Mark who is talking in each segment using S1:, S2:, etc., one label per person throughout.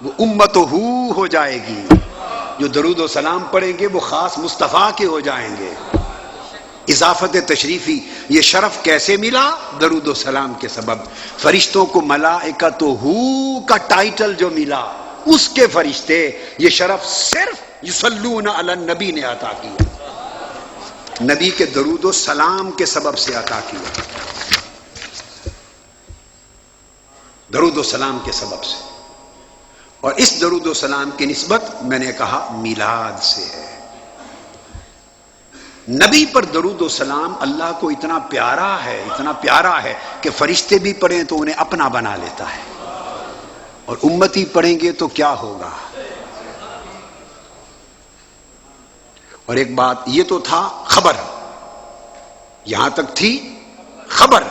S1: وہ امتہ ہو جائے گی. جو درود و سلام پڑھیں گے وہ خاص مصطفیٰ کے ہو جائیں گے. اضافت تشریفی یہ شرف کیسے ملا؟ درود و سلام کے سبب. فرشتوں کو ملائکۃ کا ٹائٹل جو ملا اس کے فرشتے یہ شرف صرف یصلون علی النبی نے عطا کیا، نبی کے درود و سلام کے سبب سے عطا کیا، درود و سلام کے سبب سے. اور اس درود و سلام کی نسبت میں نے کہا میلاد سے ہے. نبی پر درود و سلام اللہ کو اتنا پیارا ہے کہ فرشتے بھی پڑھیں تو انہیں اپنا بنا لیتا ہے، اور امتی پڑھیں گے تو کیا ہوگا. اور ایک بات یہ تو تھا خبر، یہاں تک تھی خبر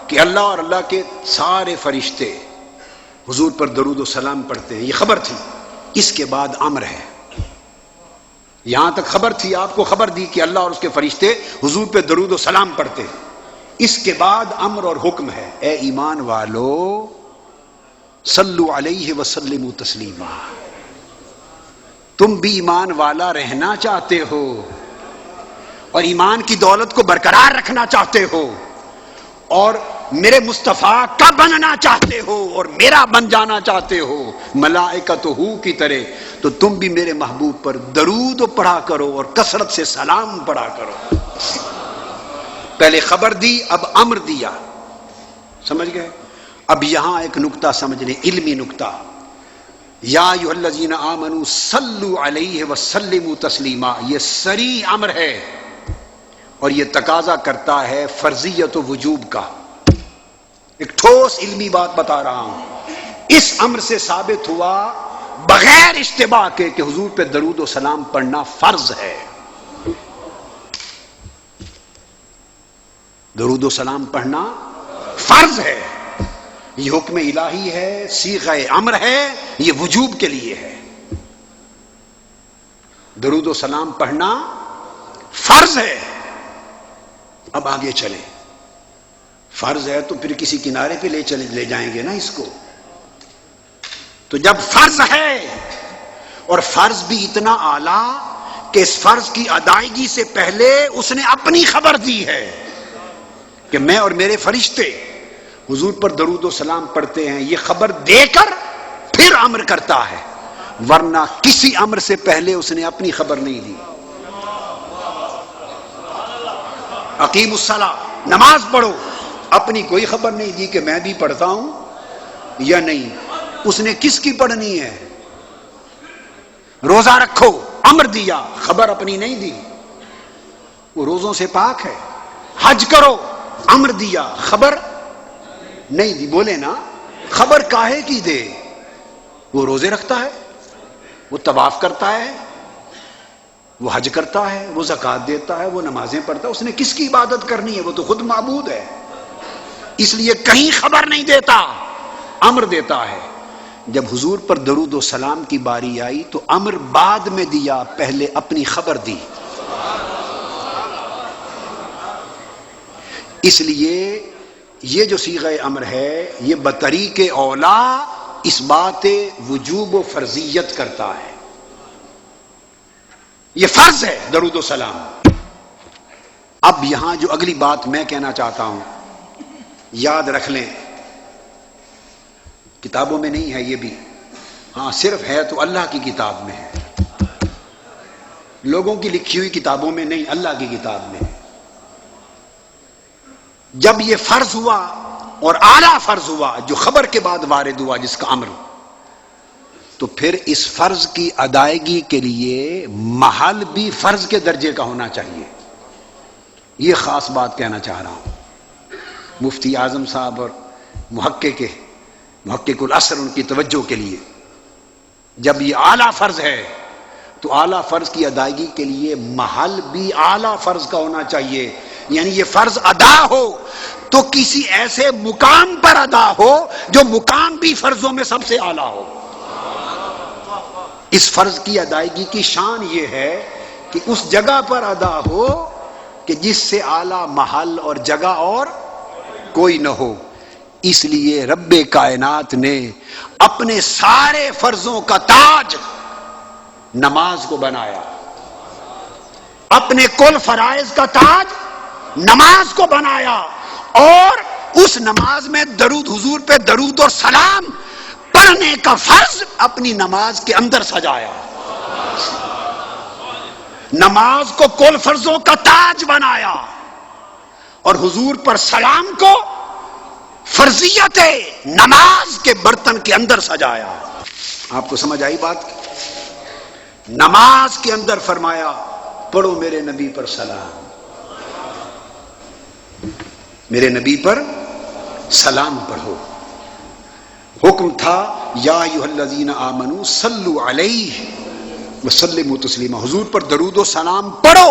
S1: کہ اللہ اور اللہ کے سارے فرشتے حضور پر درود و سلام پڑھتے ہیں، یہ خبر تھی. اس کے بعد امر ہے. یہاں تک خبر تھی، آپ کو خبر دی کہ اللہ اور اس کے فرشتے حضور پہ درود و سلام پڑھتے ہیں. اس کے بعد امر اور حکم ہے، اے ایمان والو صلو علیہ وسلموا تسلیما. تم بھی ایمان والا رہنا چاہتے ہو اور ایمان کی دولت کو برقرار رکھنا چاہتے ہو اور میرے مصطفیٰ کا بننا چاہتے ہو اور میرا بن جانا چاہتے ہو ملائکۃ کی طرح، تو تم بھی میرے محبوب پر درود پڑھا کرو اور کثرت سے سلام پڑھا کرو. پہلے خبر دی، اب امر دیا. سمجھ گئے؟ اب یہاں ایک نکتہ سمجھ لیں، علمی نکتہ. یا ایھا الذین آمنوا صلوا علیہ وسلموا تسلیما، یہ صریح امر ہے اور یہ تقاضا کرتا ہے فرضیت و وجوب کا. ایک ٹھوس علمی بات بتا رہا ہوں. اس امر سے ثابت ہوا بغیر اشتباہ کے کہ حضور پہ درود و سلام پڑھنا فرض ہے. درود و سلام پڑھنا فرض ہے. یہ حکم الہی ہے، صیغہ امر ہے، یہ وجوب کے لیے ہے. درود و سلام پڑھنا فرض ہے. اب آگے چلیں. فرض ہے تو پھر کسی کنارے پہ لے جائیں گے نا اس کو. تو جب فرض ہے اور فرض بھی اتنا اعلیٰ کہ اس فرض کی ادائیگی سے پہلے اس نے اپنی خبر دی ہے کہ میں اور میرے فرشتے حضور پر درود و سلام پڑھتے ہیں، یہ خبر دے کر پھر امر کرتا ہے، ورنہ کسی امر سے پہلے اس نے اپنی خبر نہیں دی. اقیم الصلاۃ، نماز پڑھو، اپنی کوئی خبر نہیں دی کہ میں بھی پڑھتا ہوں یا نہیں. اس نے کس کی پڑھنی ہے؟ روزہ رکھو، امر دیا، خبر اپنی نہیں دی، وہ روزوں سے پاک ہے. حج کرو، امر دیا، خبر نہیں دی. بولے نا، خبر کاہے کی دے؟ وہ روزے رکھتا ہے، وہ طواف کرتا ہے، وہ حج کرتا ہے، وہ زکوٰۃ دیتا ہے، وہ نمازیں پڑھتا ہے. اس نے کس کی عبادت کرنی ہے؟ وہ تو خود معبود ہے. اس لیے کہیں خبر نہیں دیتا، امر دیتا ہے. جب حضور پر درود و سلام کی باری آئی تو امر بعد میں دیا، پہلے اپنی خبر دی. اس لیے یہ جو صیغہ امر ہے یہ بطریق اولا اس بات وجوب و فرضیت کرتا ہے. یہ فرض ہے درود و سلام. اب یہاں جو اگلی بات میں کہنا چاہتا ہوں یاد رکھ لیں، کتابوں میں نہیں ہے یہ بھی، ہاں صرف ہے تو اللہ کی کتاب میں ہے، لوگوں کی لکھی ہوئی کتابوں میں نہیں، اللہ کی کتاب میں ہے. جب یہ فرض ہوا اور اعلیٰ فرض ہوا جو خبر کے بعد وارد ہوا جس کا امر، تو پھر اس فرض کی ادائیگی کے لیے محل بھی فرض کے درجے کا ہونا چاہیے. یہ خاص بات کہنا چاہ رہا ہوں. مفتی اعظم صاحب اور محقق العصر ان کی توجہ کے لیے، جب یہ اعلیٰ فرض ہے تو اعلیٰ فرض کی ادائیگی کے لیے محل بھی اعلیٰ فرض کا ہونا چاہیے. یعنی یہ فرض ادا ہو تو کسی ایسے مقام پر ادا ہو جو مقام بھی فرضوں میں سب سے اعلیٰ ہو. اس فرض کی ادائیگی کی شان یہ ہے کہ اس جگہ پر ادا ہو کہ جس سے اعلیٰ محل اور جگہ اور کوئی نہ ہو. اس لیے رب کائنات نے اپنے سارے فرضوں کا تاج نماز کو بنایا، اپنے کل فرائض کا تاج نماز کو بنایا، اور اس نماز میں درود حضور پہ درود اور سلام پڑھنے کا فرض اپنی نماز کے اندر سجایا۔ نماز کو کل فرضوں کا تاج بنایا اور حضور پر سلام کو فرضیت نماز کے برتن کے اندر سجایا۔ آپ کو سمجھ آئی بات؟ نماز کے اندر فرمایا پڑھو میرے نبی پر سلام، میرے نبی پر سلام پڑھو۔ حکم تھا یا ایھا الذین آمنوا صلوا علیہ وسلموا تسلیما، حضور پر درود و سلام پڑھو۔